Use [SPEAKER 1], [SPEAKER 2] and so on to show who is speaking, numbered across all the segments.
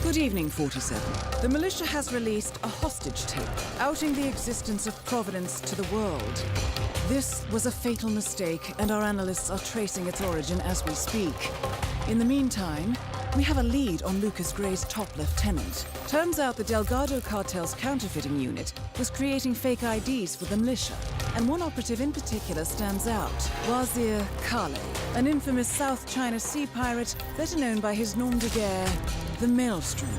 [SPEAKER 1] Good evening, 47. The militia has released a hostage tape, outing the existence of Providence to the world. This was a fatal mistake, and our analysts are tracing its origin as we speak. In the meantime, we have a lead on Lucas Gray's top lieutenant. Turns out the Delgado cartel's counterfeiting unit was creating fake IDs for the militia, and one operative in particular stands out, Wazir Kale, an infamous South China Sea pirate better known by his nom de guerre, the Maelstrom.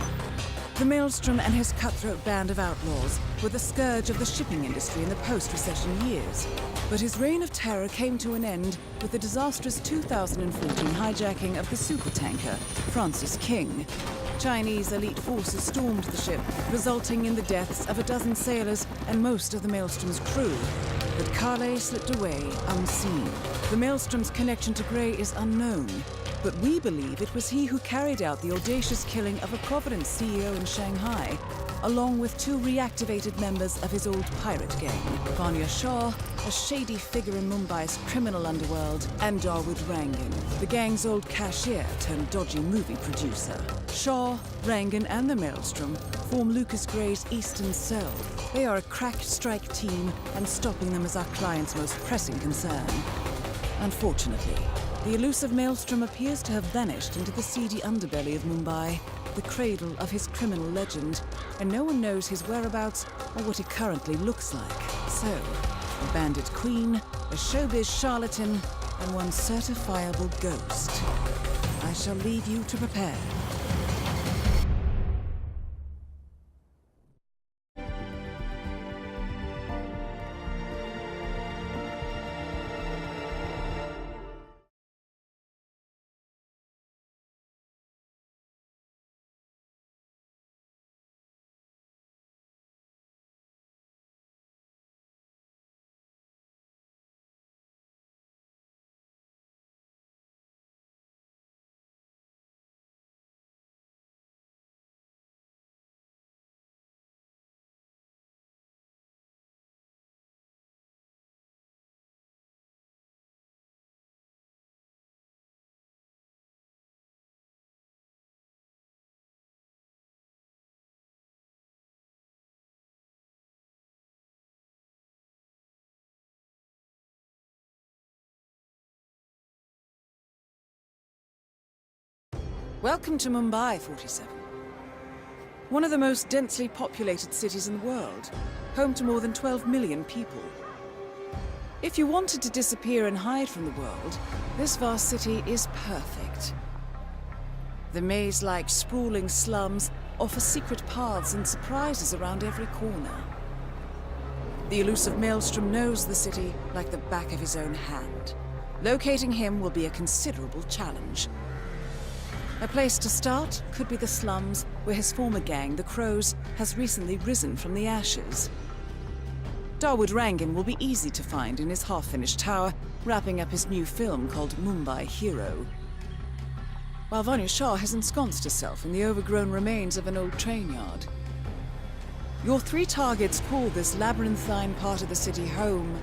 [SPEAKER 1] The Maelstrom and his cutthroat band of outlaws were the scourge of the shipping industry in the post-recession years. But his reign of terror came to an end with the disastrous 2014 hijacking of the supertanker, Francis King. Chinese elite forces stormed the ship, resulting in the deaths of a dozen sailors and most of the Maelstrom's crew. But Kale slipped away unseen. The Maelstrom's connection to Gray is unknown, but we believe it was he who carried out the audacious killing of a Providence CEO in Shanghai, along with two reactivated members of his old pirate gang, Vanya Shah, a shady figure in Mumbai's criminal underworld, and Dawood Rangan, the gang's old cashier turned dodgy movie producer. Shah, Rangan, and the Maelstrom form Lucas Gray's Eastern Cell. They are a crack strike team, and stopping them is our client's most pressing concern. Unfortunately, the elusive Maelstrom appears to have vanished into the seedy underbelly of Mumbai, the cradle of his criminal legend, and no one knows his whereabouts or what he currently looks like. So, a bandit queen, a showbiz charlatan, and one certifiable ghost. I shall leave you to prepare. Welcome to Mumbai, 47. One of the most densely populated cities in the world, home to more than 12 million people. If you wanted to disappear and hide from the world, this vast city is perfect. The maze-like sprawling slums offer secret paths and surprises around every corner. The elusive Maelstrom knows the city like the back of his own hand. Locating him will be a considerable challenge. A place to start could be the slums, where his former gang, the Crows, has recently risen from the ashes. Dawood Rangan will be easy to find in his half-finished tower, wrapping up his new film called Mumbai Hero. While Vanya Shah has ensconced herself in the overgrown remains of an old train yard. Your three targets call this labyrinthine part of the city home,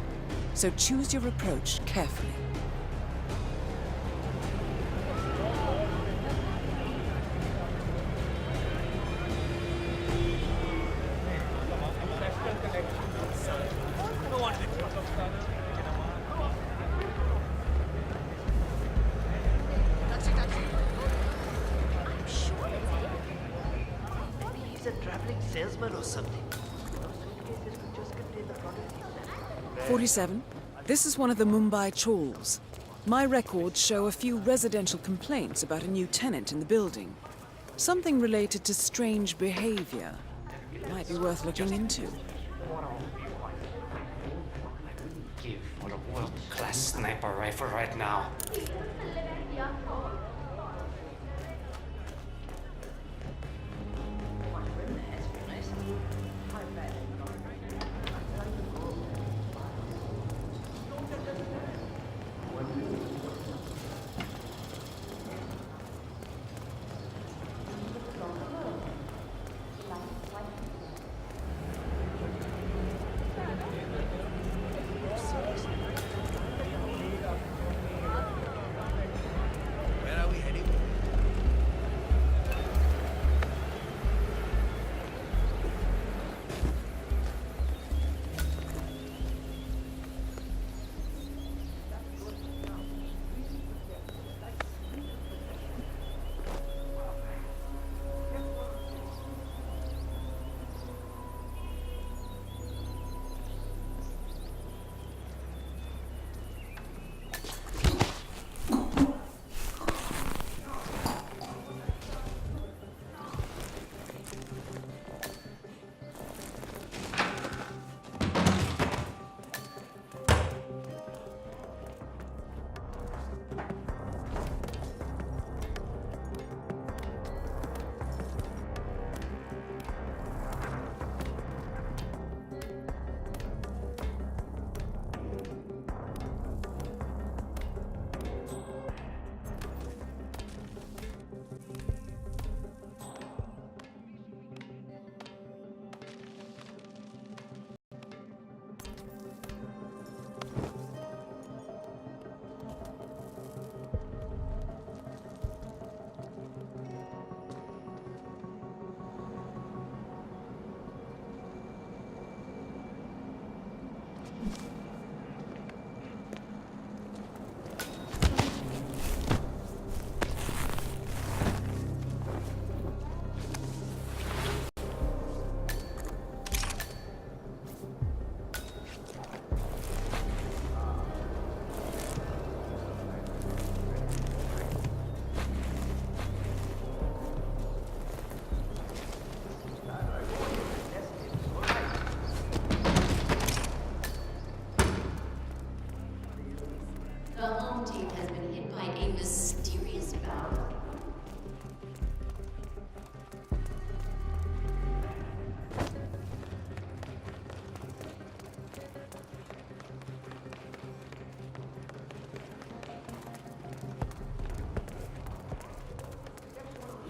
[SPEAKER 1] so choose your approach carefully.
[SPEAKER 2] Or something.
[SPEAKER 1] 47. This is one of the Mumbai chawls. My records show a few residential complaints about a new tenant in the building. Something related to strange behavior. Might be worth looking into.
[SPEAKER 2] Give for a world-class sniper rifle right now.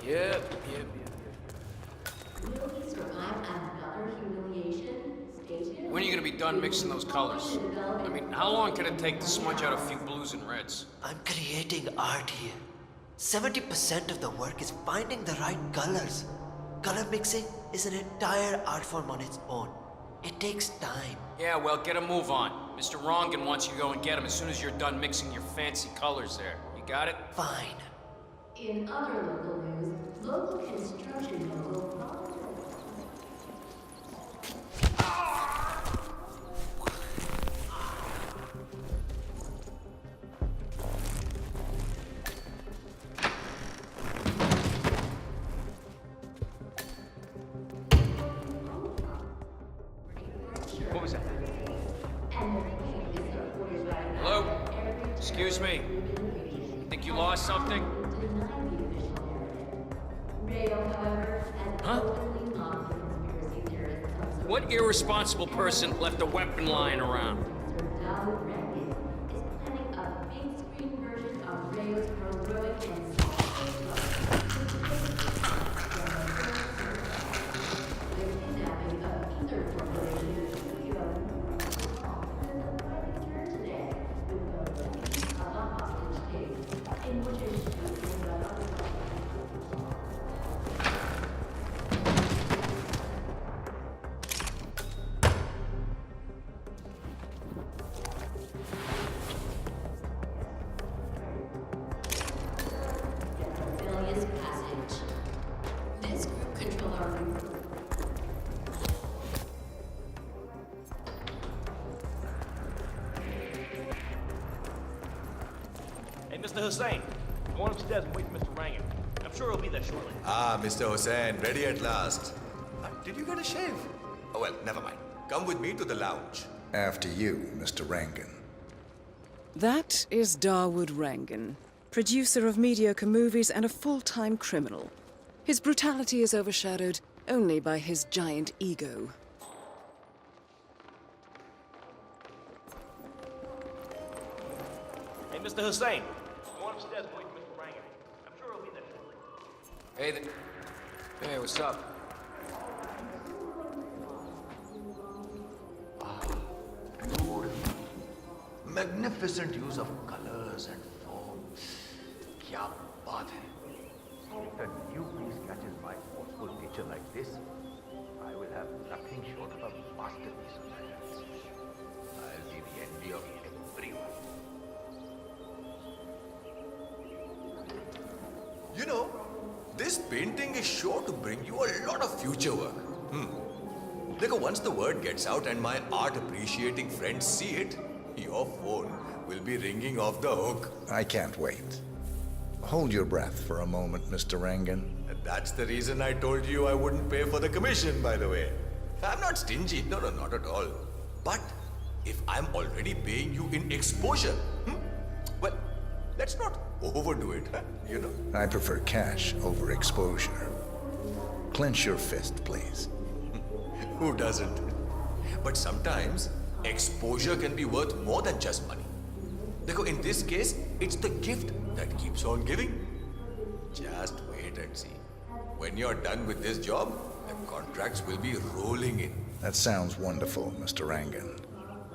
[SPEAKER 3] Yep.
[SPEAKER 4] Will he survive another humiliation? Stay tuned.
[SPEAKER 3] When are you gonna be done mixing those colors? I mean, how long can it take to smudge out a few blues and reds?
[SPEAKER 5] I'm creating art here. 70% of the work is finding the right colors. Color mixing is an entire art form on its own. It takes time.
[SPEAKER 3] Yeah, well, get a move on. Mr. Rongan wants you to go and get him as soon as you're done mixing your fancy colors there. You got it?
[SPEAKER 5] Fine.
[SPEAKER 4] In other local news, local construction mogul
[SPEAKER 3] What was that? Hello? Excuse me. Think you lost something? Huh? What irresponsible person left a weapon lying around?
[SPEAKER 6] Hey, Mr. Hussain, go on upstairs and wait for Mr. Rangan. I'm sure he'll be there shortly.
[SPEAKER 7] Ah, Mr. Hussain, ready at last. Did you get a shave? Oh, well, never mind. Come with me to the lounge.
[SPEAKER 8] After you, Mr. Rangan.
[SPEAKER 1] That is Dawood Rangan, producer of mediocre movies and a full-time criminal. His brutality is overshadowed only by his giant ego.
[SPEAKER 6] Hey, Mr. Hussain, go on upstairs and wait for Mr. Rangan. I'm sure he'll be there shortly.
[SPEAKER 3] Hey, what's up?
[SPEAKER 7] Magnificent use of colors and form. Kya baat hai.
[SPEAKER 9] If a new piece catches my forceful nature like this, I will have nothing short of a masterpiece on my hands. I'll be the envy of everyone.
[SPEAKER 7] You know, this painting is sure to bring you a lot of future work. Look, once the word gets out and my art appreciating friends see it, your phone will be ringing off the hook.
[SPEAKER 8] I can't wait. Hold your breath for a moment, Mr. Rangan.
[SPEAKER 7] That's the reason I told you I wouldn't pay for the commission, by the way. I'm not stingy. No, not at all. But if I'm already paying you in exposure, well, let's not overdo it, you know?
[SPEAKER 8] I prefer cash over exposure. Clench your fist, please.
[SPEAKER 7] Who doesn't? But sometimes, exposure can be worth more than just money. Because in this case, it's the gift that keeps on giving. Just wait and see. When you're done with this job, the contracts will be rolling in.
[SPEAKER 8] That sounds wonderful, Mr. Rangan.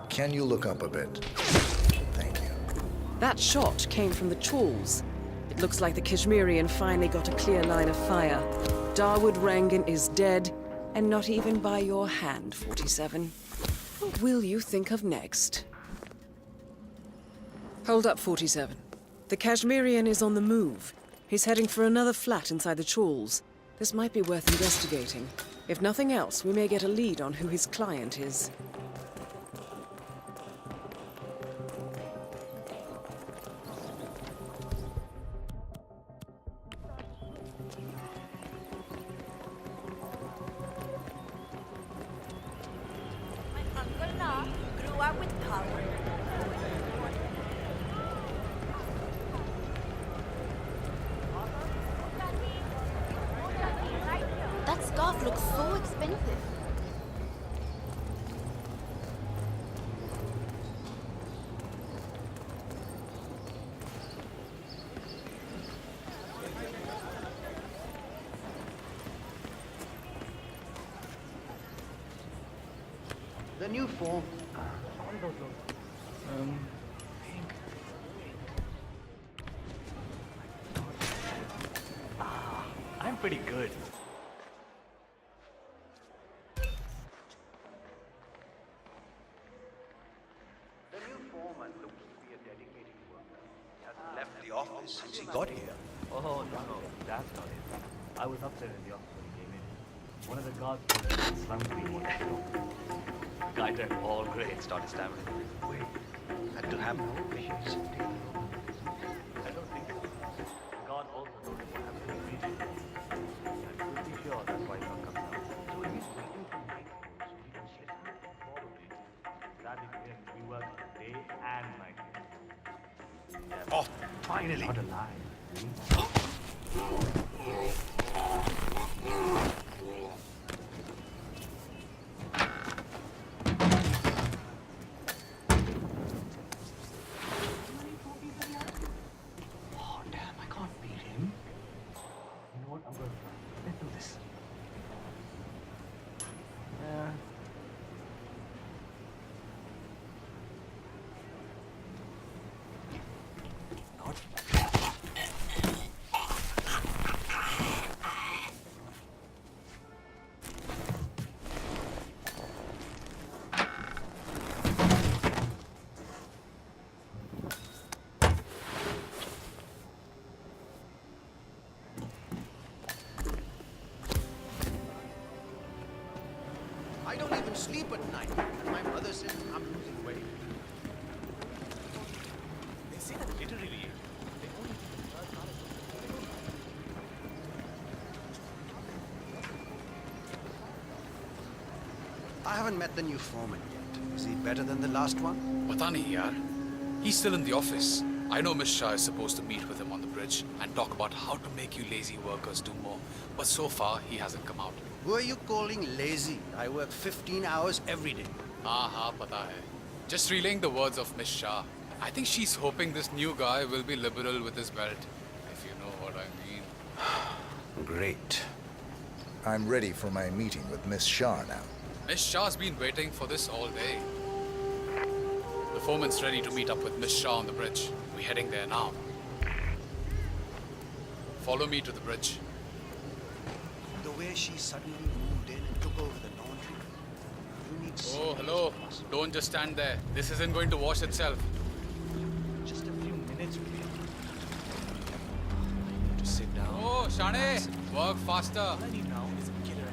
[SPEAKER 8] Can you look up a bit? Thank you.
[SPEAKER 1] That shot came from the chawls. It looks like the Kashmirian finally got a clear line of fire. Dawood Rangan is dead, and not even by your hand, 47. What will you think of next? Hold up, 47. The Kashmirian is on the move. He's heading for another flat inside the chawls. This might be worth investigating. If nothing else, we may get a lead on who his client is.
[SPEAKER 10] Uncle Na grew up with power. That scarf looks so expensive.
[SPEAKER 9] new form.
[SPEAKER 6] I'm pretty good.
[SPEAKER 9] The new foreman looks to be a dedicated worker. He hasn't left
[SPEAKER 7] The office since he got here.
[SPEAKER 6] Oh, no, that's not it. I was upstairs in the office when he came in. One of the guards told him slung me what I know. The guy turned all grey and started stammering. Wait,
[SPEAKER 9] had to have no patience.
[SPEAKER 6] I don't think so. The guard also told him what happened in the region. I'm pretty sure that's why he's not coming out. So he's waiting for night so he can slip out and follow me. Sadly for him, we work day and night. Yeah,
[SPEAKER 7] Oh, finally.
[SPEAKER 6] not alive. Oh, damn, I can't beat him. You know what? I'm going to try. Let's do this. Yeah.
[SPEAKER 9] I don't even sleep at night. And my mother says I'm losing weight.
[SPEAKER 6] They say that literally. They only
[SPEAKER 9] I haven't met the new foreman yet. Is he better than the last one?
[SPEAKER 11] Pata nahi yaar. He's still in the office. I know Miss Shah is supposed to meet with him on the bridge and talk about how to make you lazy workers do more. But so far, he hasn't come out.
[SPEAKER 9] Who are you calling lazy? I work 15 hours every day.
[SPEAKER 11] हाँ पता है. Just relaying the words of Miss Shah. I think she's hoping this new guy will be liberal with his belt, if you know what I mean.
[SPEAKER 8] Great. I'm ready for my meeting with Miss Shah now.
[SPEAKER 11] Miss Shah's been waiting for this all day. The foreman's ready to meet up with Miss Shah on the bridge. We're heading there now. Follow me to the bridge.
[SPEAKER 9] The way she suddenly moved in and took over the laundry. You need
[SPEAKER 11] Oh, hello. Don't just stand there. This isn't going to wash itself.
[SPEAKER 6] just a few minutes with you.
[SPEAKER 9] to sit down.
[SPEAKER 11] Oh, Shane, work faster.
[SPEAKER 6] All I need now is a killer.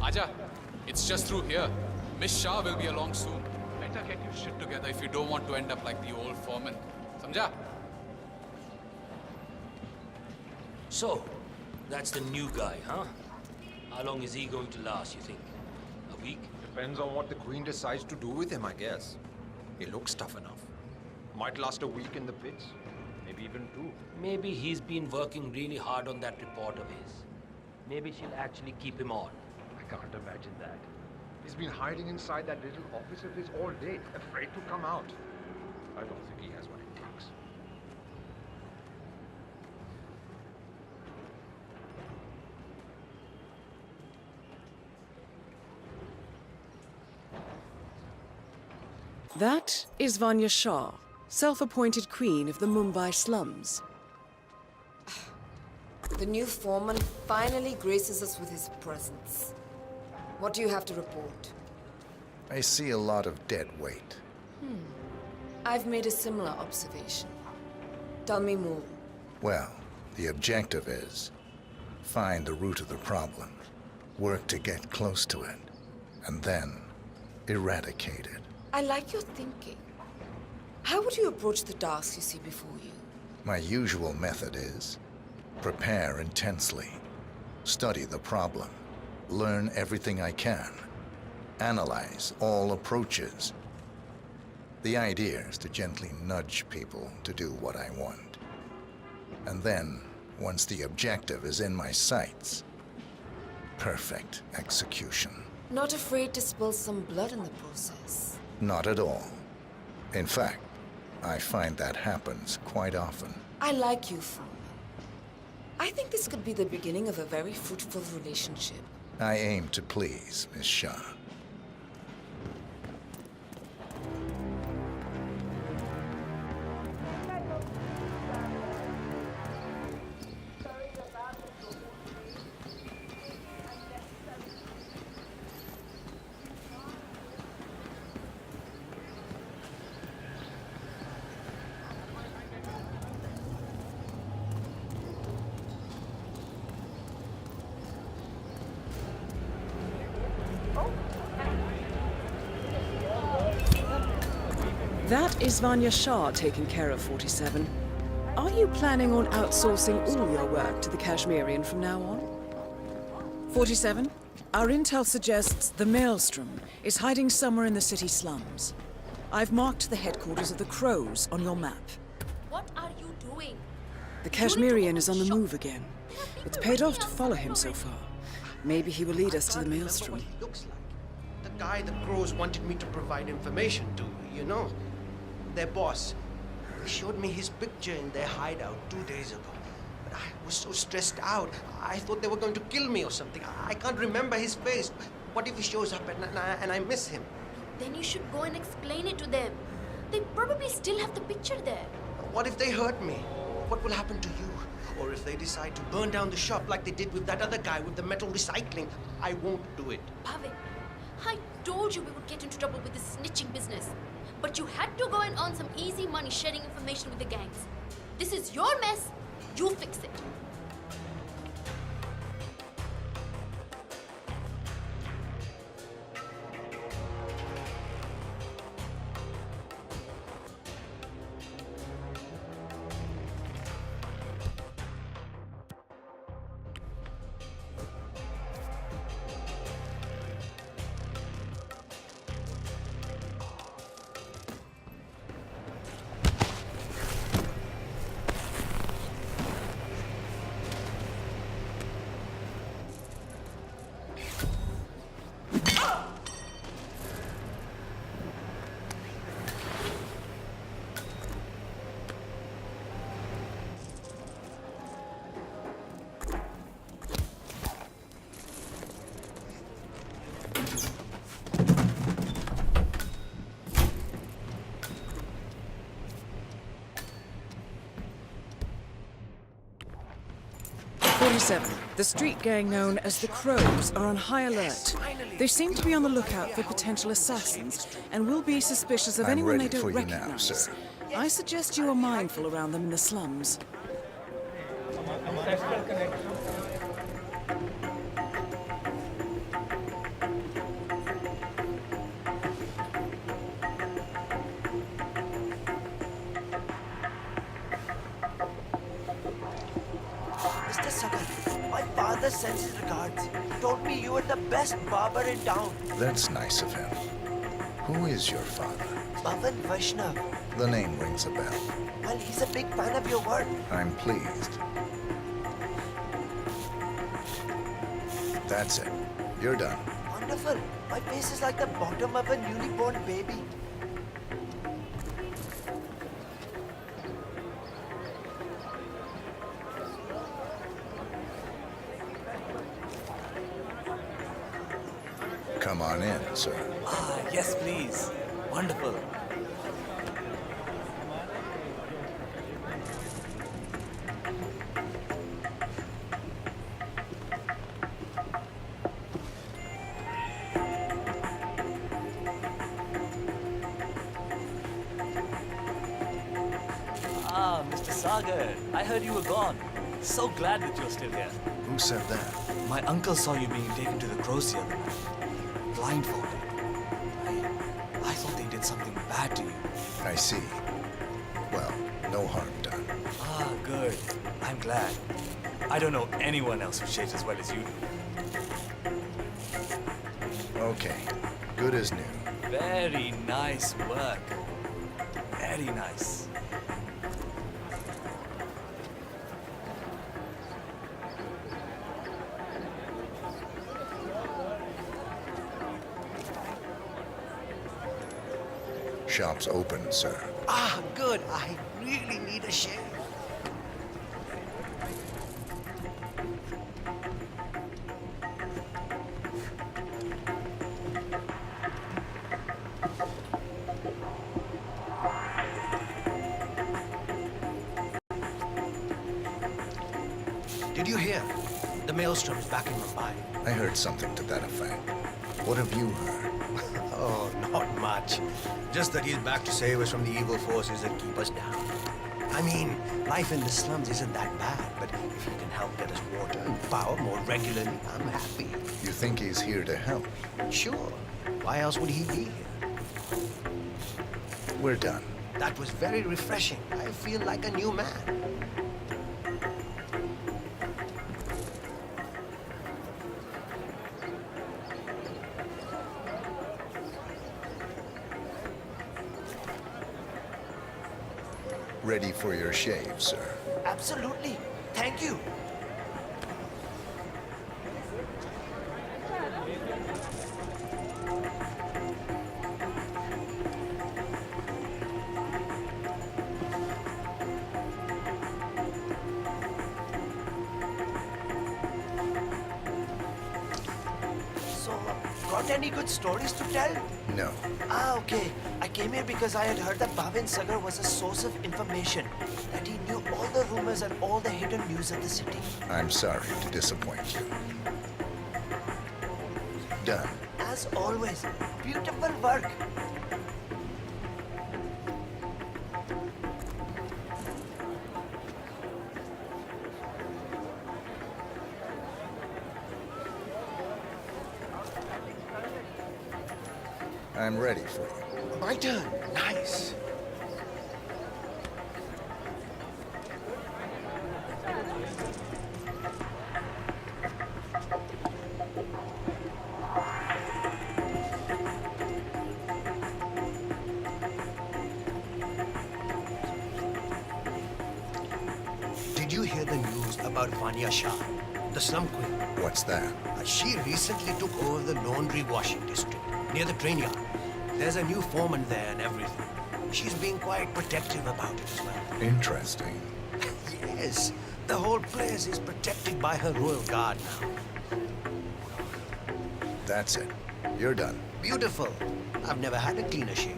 [SPEAKER 11] Aja, it's just through here. Miss Shah will be along soon. Better get your shit together if you don't want to end up like the old foreman. Samjha?
[SPEAKER 12] So, that's the new guy, huh? How long is he going to last, you think? A week?
[SPEAKER 13] Depends on what the Queen decides to do with him, I guess. He looks tough enough. Might last a week in the pits. Maybe even 2.
[SPEAKER 12] Maybe he's been working really hard on that report of his. Maybe she'll actually keep him on.
[SPEAKER 13] I can't imagine that. He's been hiding inside that little office of his all day, afraid to come out. I don't think he has what it takes.
[SPEAKER 1] That is Vanya Shah, self-appointed queen of the Mumbai slums.
[SPEAKER 14] The new foreman finally graces us with his presence. What do you have to report?
[SPEAKER 8] I see a lot of dead weight.
[SPEAKER 14] I've made a similar observation. Tell me more.
[SPEAKER 8] Well, the objective is find the root of the problem, work to get close to it, and then eradicate it.
[SPEAKER 14] I like your thinking. How would you approach the tasks you see before you?
[SPEAKER 8] My usual method is prepare intensely, study the problem, learn everything I can, analyze all approaches. The idea is to gently nudge people to do what I want. And then, once the objective is in my sights, perfect execution.
[SPEAKER 14] Not afraid to spill some blood in the process.
[SPEAKER 8] Not at all. In fact, I find that happens quite often.
[SPEAKER 14] I like you, foreman. I think this could be the beginning of a very fruitful relationship.
[SPEAKER 8] I aim to please, Miss Shah.
[SPEAKER 1] That is Vanya Shah taking care of 47. Are you planning on outsourcing all your work to the Kashmirian from now on? 47, our intel suggests the Maelstrom is hiding somewhere in the city slums. I've marked the headquarters of the Crows on your map.
[SPEAKER 10] What are you doing?
[SPEAKER 1] The Kashmirian is on the move again. It's paid off to follow him so far. Maybe he will lead us to the Maelstrom.
[SPEAKER 15] What he looks like. The guy the Crows wanted me to provide information to, you know? Their boss. They showed me his picture in their hideout 2 days ago. But I was so stressed out. I thought they were going to kill me or something. I can't remember his face. What if he shows up and I miss him?
[SPEAKER 10] Then you should go and explain it to them. They probably still have the picture there.
[SPEAKER 15] What if they hurt me? What will happen to you? Or if they decide to burn down the shop like they did with that other guy with the metal recycling? I won't do it.
[SPEAKER 10] Bhavik, I told you we would get into trouble with this snitching business. But you had to go and earn some easy money sharing information with the gangs. This is your mess. You fix it.
[SPEAKER 1] The street gang known as the Crows are on high alert. They seem to be on the lookout for potential assassins and will be suspicious of anyone they don't recognize. I suggest you are mindful around them in the slums.
[SPEAKER 5] Sends his regards. Told me you were the best barber in town.
[SPEAKER 8] That's nice of him. Who is your father?
[SPEAKER 5] Pavan Vaishnav.
[SPEAKER 8] The name rings a bell.
[SPEAKER 5] Well, he's a big fan of your work.
[SPEAKER 8] I'm pleased. That's it. You're done.
[SPEAKER 5] Wonderful. My face is like the bottom of a newly born baby.
[SPEAKER 8] Come on in, sir.
[SPEAKER 16] Ah, yes, please. Wonderful. Ah, Mr. Sagar. I heard you were gone. So glad that you're still here.
[SPEAKER 8] Who said that?
[SPEAKER 16] My uncle saw you being taken to the Crows the other night. Blindfolded. I thought they did something bad to you.
[SPEAKER 8] I see. Well, no harm done.
[SPEAKER 16] Ah, good. I'm glad. I don't know anyone else who shaves as well as you do.
[SPEAKER 8] Okay. Good as new.
[SPEAKER 16] Very nice work. Very nice.
[SPEAKER 8] Shop's open, sir.
[SPEAKER 15] Ah, good. I really need a shave. Did you hear? The maelstrom's back in Mumbai.
[SPEAKER 8] I heard something to that effect. What have you heard?
[SPEAKER 15] Oh, not much. Just that he's back to save us from the evil forces that keep us down. I mean, life in the slums isn't that bad, but if he can help get us water and power more regularly, I'm happy.
[SPEAKER 8] You think he's here to help?
[SPEAKER 15] Sure. Why else would he be here?
[SPEAKER 8] We're done.
[SPEAKER 15] That was very refreshing. I feel like a new man.
[SPEAKER 8] Ready for your shave, sir.
[SPEAKER 5] Absolutely. Thank you. So, got any good stories to tell?
[SPEAKER 8] No.
[SPEAKER 5] Ah, okay. I came here because I had heard that Bhavin Sagar was a source of information. That he knew all the rumors and all the hidden news of the city.
[SPEAKER 8] I'm sorry to disappoint you. Done.
[SPEAKER 5] As always, beautiful work.
[SPEAKER 8] I'm ready for you.
[SPEAKER 15] My turn. Nice. Did you hear the news about Vanya Shah, the slum queen?
[SPEAKER 8] What's that?
[SPEAKER 15] She recently took over the laundry washing district near the train yard. There's a new foreman there and everything. She's being quite protective about it as well.
[SPEAKER 8] Interesting.
[SPEAKER 15] Yes, the whole place is protected by her royal guard now.
[SPEAKER 8] That's it. You're done.
[SPEAKER 15] Beautiful. I've never had a cleaner shave.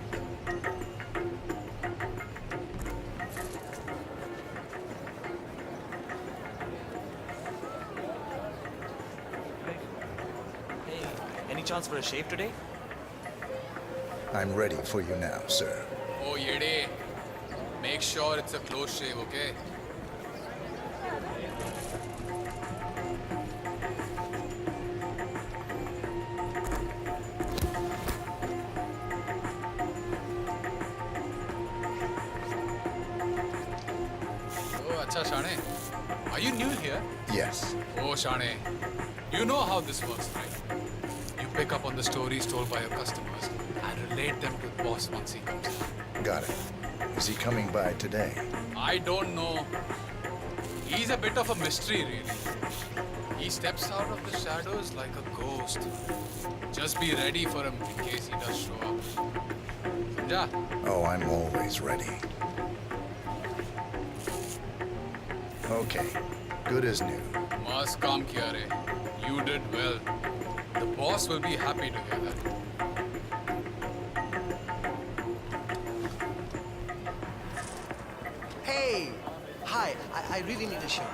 [SPEAKER 16] Hey, any chance for a shave today?
[SPEAKER 8] I'm ready for you now, sir.
[SPEAKER 11] Oh, Yede. Make sure it's a close shave, okay? Oh, acha, Shane. Are you new here?
[SPEAKER 8] Yes.
[SPEAKER 11] Oh, Shane. You know how this works, right? You pick up on the stories told by your customers and relate them to the boss once he comes in.
[SPEAKER 8] Got it. Is he coming by today?
[SPEAKER 11] I don't know. He's a bit of a mystery, really. He steps out of the shadows like a ghost. Just be ready for him in case he does show up. Samjha?
[SPEAKER 8] Oh, I'm always ready. Okay. Good as new.
[SPEAKER 11] Mas kaam kiya re. You did well. The boss will be happy to hear that.
[SPEAKER 15] Hey! Hi, I really need a shave.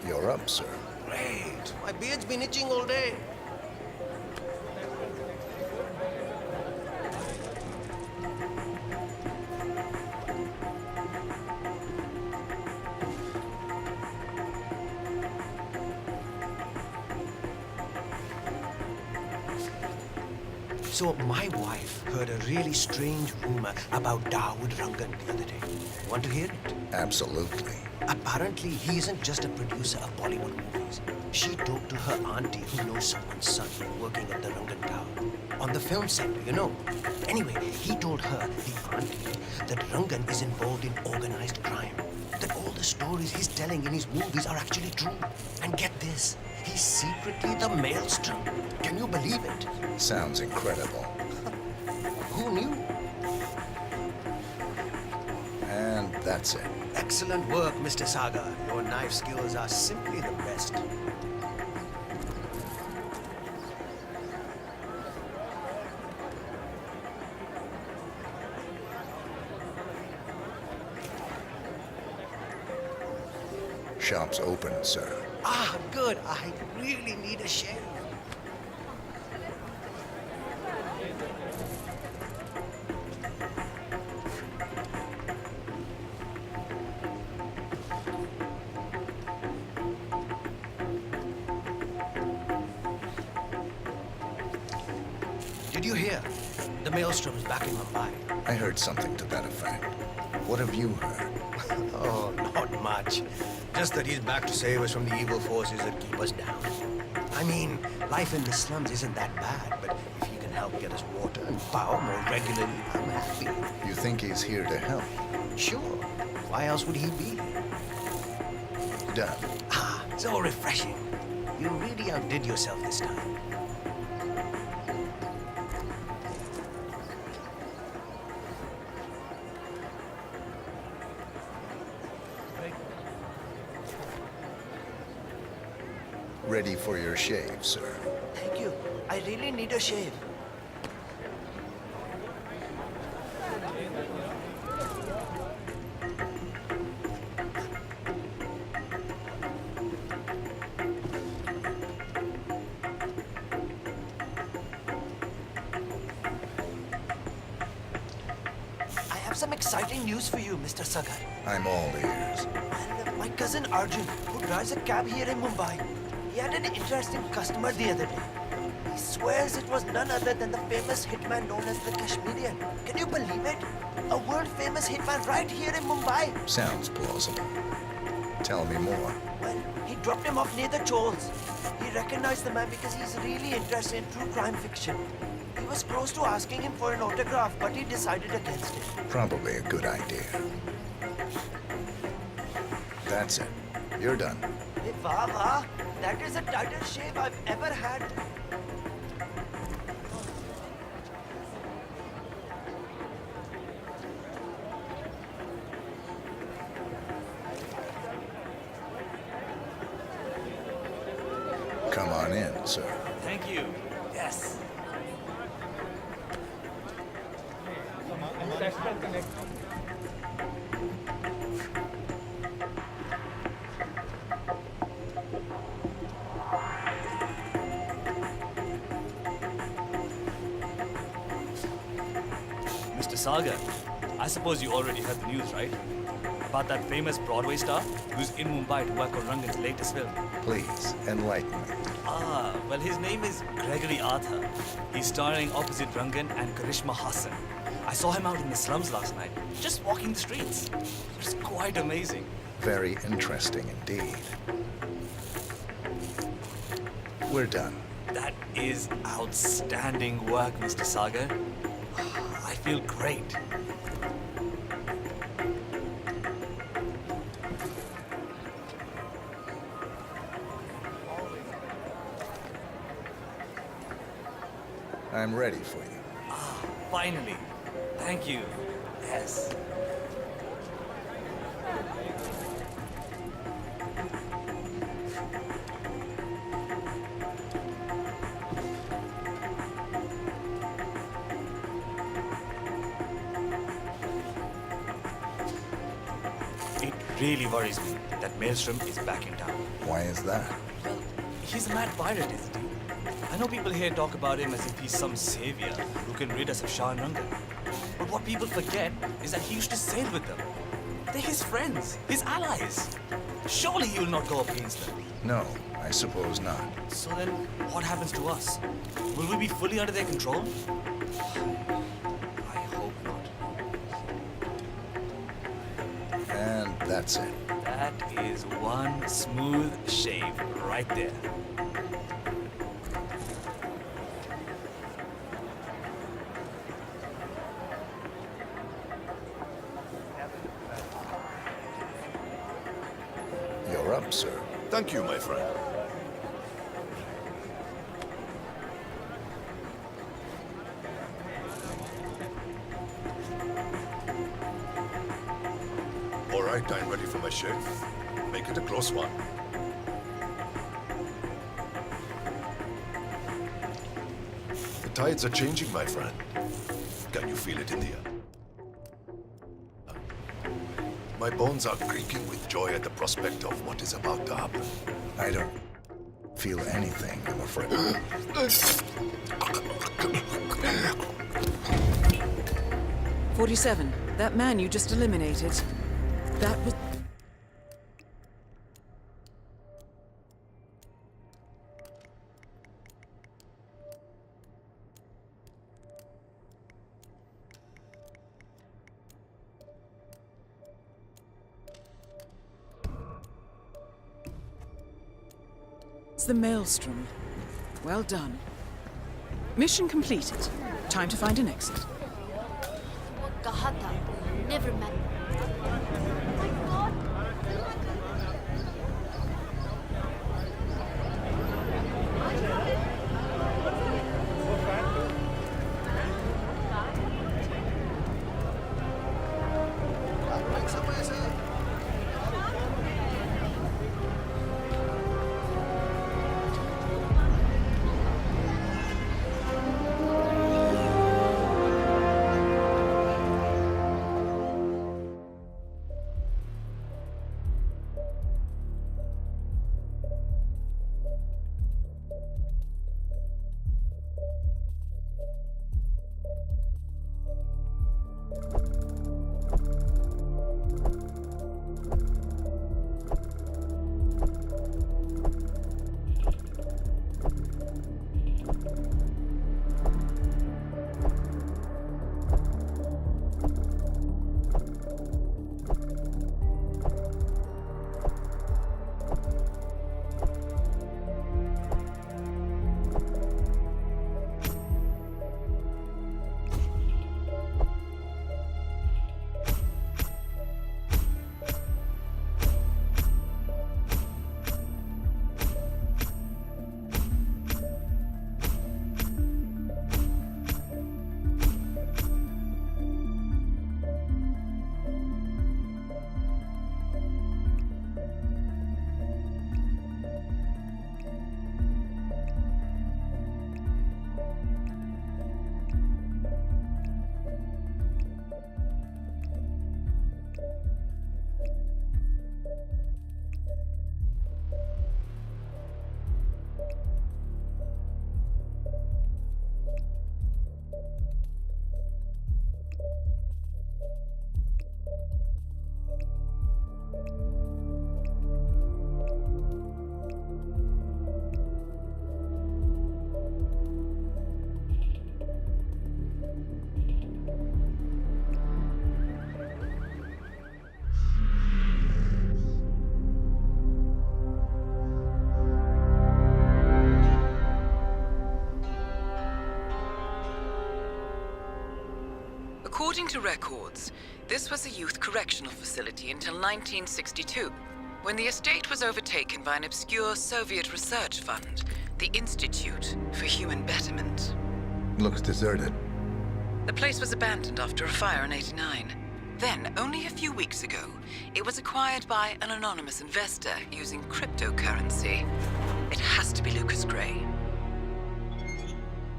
[SPEAKER 8] You're up, sir.
[SPEAKER 15] Great. My beard's been itching all day. So my wife heard a really strange rumor about Dawood Rangan the other day. Want to hear it?
[SPEAKER 8] Absolutely.
[SPEAKER 15] Apparently, he isn't just a producer of Bollywood movies. She talked to her auntie who knows someone's son working at the Rangan Tower. On the film set, you know. Anyway, he told her, the auntie, that Rangan is involved in organized crime. That all the stories he's telling in his movies are actually true. And get this, he's secretly the maelstrom. Can you believe it?
[SPEAKER 8] Sounds incredible. That's it.
[SPEAKER 15] Excellent work, Mr. Saga. Your knife skills are simply the best.
[SPEAKER 8] Shop's open, sir.
[SPEAKER 15] Ah, good. I really need a shave. Did you hear? The maelstrom is back in Mumbai.
[SPEAKER 8] I heard something to that effect. What have you heard?
[SPEAKER 15] Oh, not much. Just that he's back to save us from the evil forces that keep us down. I mean, life in the slums isn't that bad, but if he can help get us water and power more regularly, I'm happy.
[SPEAKER 8] You think he's here to help?
[SPEAKER 15] Sure. Why else would he be here?
[SPEAKER 8] Done.
[SPEAKER 15] Ah, so refreshing. You really outdid yourself this time.
[SPEAKER 8] Ready for your shave, sir.
[SPEAKER 5] Thank you. I really need a shave. I have some exciting news for you, Mr. Sagar.
[SPEAKER 8] I'm all ears.
[SPEAKER 5] And my cousin Arjun, who drives a cab here in Mumbai, he had an interesting customer the other day. He swears it was none other than the famous hitman known as the Kashmirian. Can you believe it? A world-famous hitman right here in Mumbai.
[SPEAKER 8] Sounds plausible. Tell me more.
[SPEAKER 5] Well, he dropped him off near the Chols. He recognized the man because he's really interested in true crime fiction. He was close to asking him for an autograph, but he decided against it.
[SPEAKER 8] Probably a good idea. That's it. You're done.
[SPEAKER 5] Hey, wah, wah. That is the tightest shave I've ever had.
[SPEAKER 8] Come on in, sir.
[SPEAKER 16] Thank you. Yes. Mr. Sagar, I suppose you already heard the news, right? About that famous Broadway star who's in Mumbai to work on Rangan's latest film.
[SPEAKER 8] Please, enlighten me.
[SPEAKER 16] Ah, well, his name is Gregory Arthur. He's starring opposite Rangan and Karishma Hassan. I saw him out in the slums last night, just walking the streets. It's quite amazing.
[SPEAKER 8] Very interesting indeed. We're done.
[SPEAKER 16] That is outstanding work, Mr. Sagar. I feel great.
[SPEAKER 8] I'm ready for you.
[SPEAKER 16] Ah, finally. Thank you. Yes. It really worries me that Maelstrom is back in town.
[SPEAKER 8] Why is that?
[SPEAKER 16] Well, he's a mad pirate, isn't he? I know people here talk about him as if he's some savior who can rid us of Shah and Rangan. But what people forget is that he used to sail with them. They're his friends, his allies. Surely he will not go against them.
[SPEAKER 8] No, I suppose not.
[SPEAKER 16] So then, what happens to us? Will we be fully under their control? I hope not.
[SPEAKER 8] And that's it.
[SPEAKER 16] That is one smooth shave right there.
[SPEAKER 8] You're up, sir.
[SPEAKER 17] Thank you, my friend. right, I'm ready for my shave. Make it a close one. The tides are changing, my friend. Can you feel it in the air? My bones are creaking with joy at the prospect of what is about to happen.
[SPEAKER 8] I don't feel anything, I'm afraid.
[SPEAKER 1] 47. That man you just eliminated. That was... It's the Maelstrom. Well done. Mission completed. Time to find an exit.
[SPEAKER 10] वो कहा था, never met.
[SPEAKER 18] According to records, this was a youth correctional facility until 1962, when the estate was overtaken by an obscure Soviet research fund, the Institute for Human Betterment.
[SPEAKER 8] Looks deserted.
[SPEAKER 18] The place was abandoned after a fire in '89. Then, only a few weeks ago, it was acquired by an anonymous investor using cryptocurrency. It has to be Lucas Gray.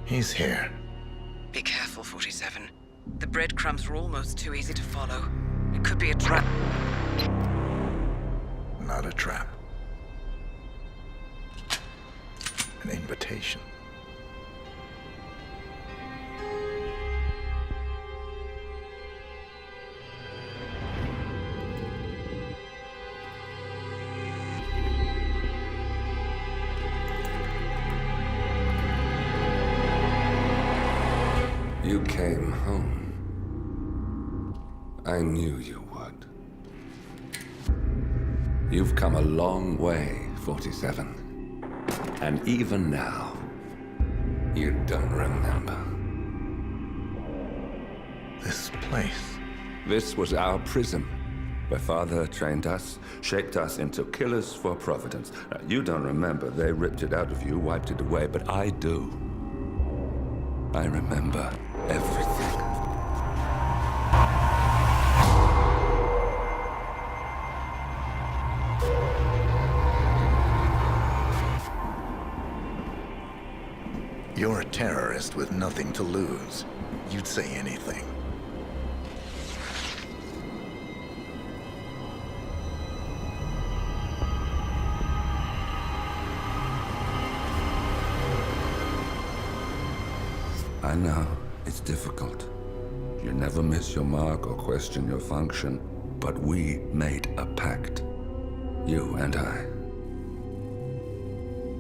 [SPEAKER 8] He's here.
[SPEAKER 18] Be careful, 47. The breadcrumbs were almost too easy to follow. It could be a trap.
[SPEAKER 8] Not a trap. An invitation.
[SPEAKER 19] You came home. I knew you would. You've come a long way, 47. And even now, you don't remember.
[SPEAKER 8] This place.
[SPEAKER 19] This was our prison, where Father trained us, shaped us into killers for Providence. Now, you don't remember. They ripped it out of you, wiped it away, but I do. I remember everything.
[SPEAKER 8] tourist with nothing to lose, you'd say anything.
[SPEAKER 19] I know, it's difficult. You never miss your mark or question your function, but we made a pact. You and I.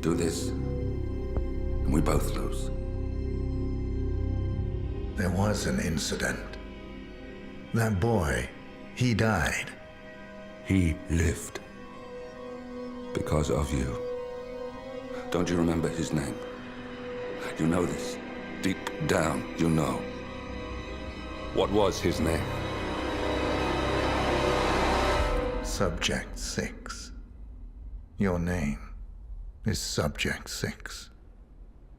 [SPEAKER 19] Do this, and we both lose.
[SPEAKER 8] There was an incident. That boy, he died.
[SPEAKER 19] He lived. Because of you. Don't you remember his name? You know this. Deep down, you know. What was his name?
[SPEAKER 8] Subject 6. Your name is Subject 6.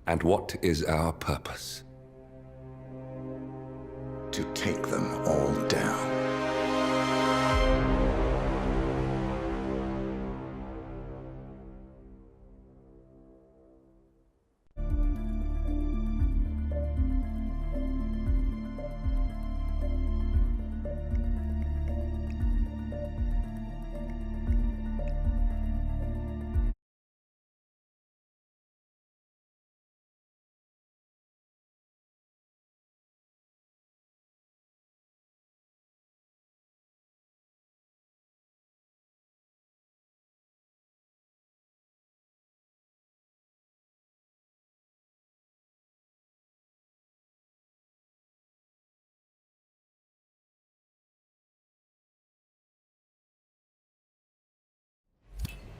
[SPEAKER 19] And what is our purpose?
[SPEAKER 8] To take them all down.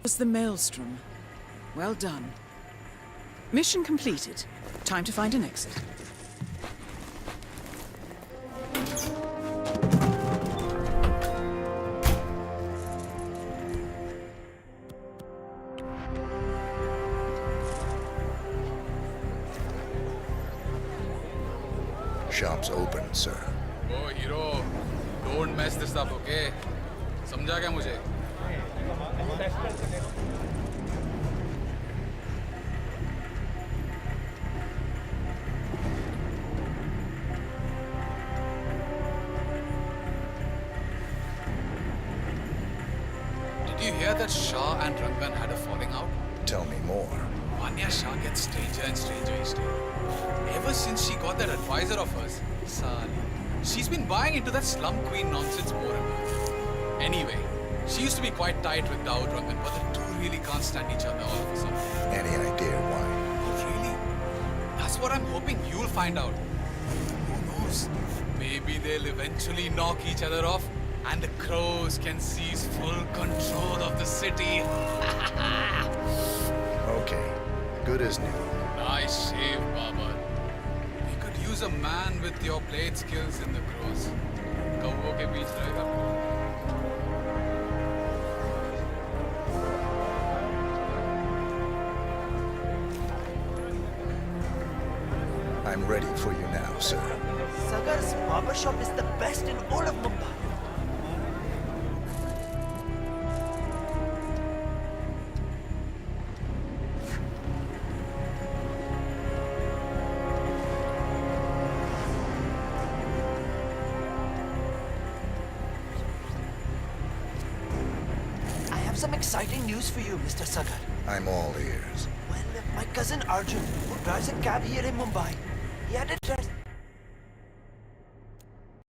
[SPEAKER 1] Was the maelstrom. Well done. Mission completed. Time to find an exit.
[SPEAKER 8] Shop's open, sir.
[SPEAKER 11] Oh, hero, don't mess this up, okay? समझा क्या मुझे? Did you hear that Shah and Rangan had a falling out?
[SPEAKER 8] Tell me more.
[SPEAKER 11] Manya Shah gets stranger and stranger each day. Ever since she got that advisor of hers, Sali, she's been buying into that slum queen nonsense more and more. Anyway, she used to be quite tight with Daud Rangan, but the two really can't stand each other all of a sudden.
[SPEAKER 8] Any idea why?
[SPEAKER 11] Really? That's what I'm hoping you'll find out. Who knows? Maybe they'll eventually knock each other off and the crows can seize full control of the city.
[SPEAKER 8] Okay, good as new.
[SPEAKER 11] Nice shave, Barber. We could use a man with your blade skills in the crows. कौवों के बीच रहेगा.
[SPEAKER 8] I'm ready for you now, sir.
[SPEAKER 5] Sagar's barbershop is the best in all of Mumbai. I have some exciting news for you, Mr. Sagar.
[SPEAKER 8] I'm all ears.
[SPEAKER 5] Well, my cousin Arjun, who drives a cab here in Mumbai, he had a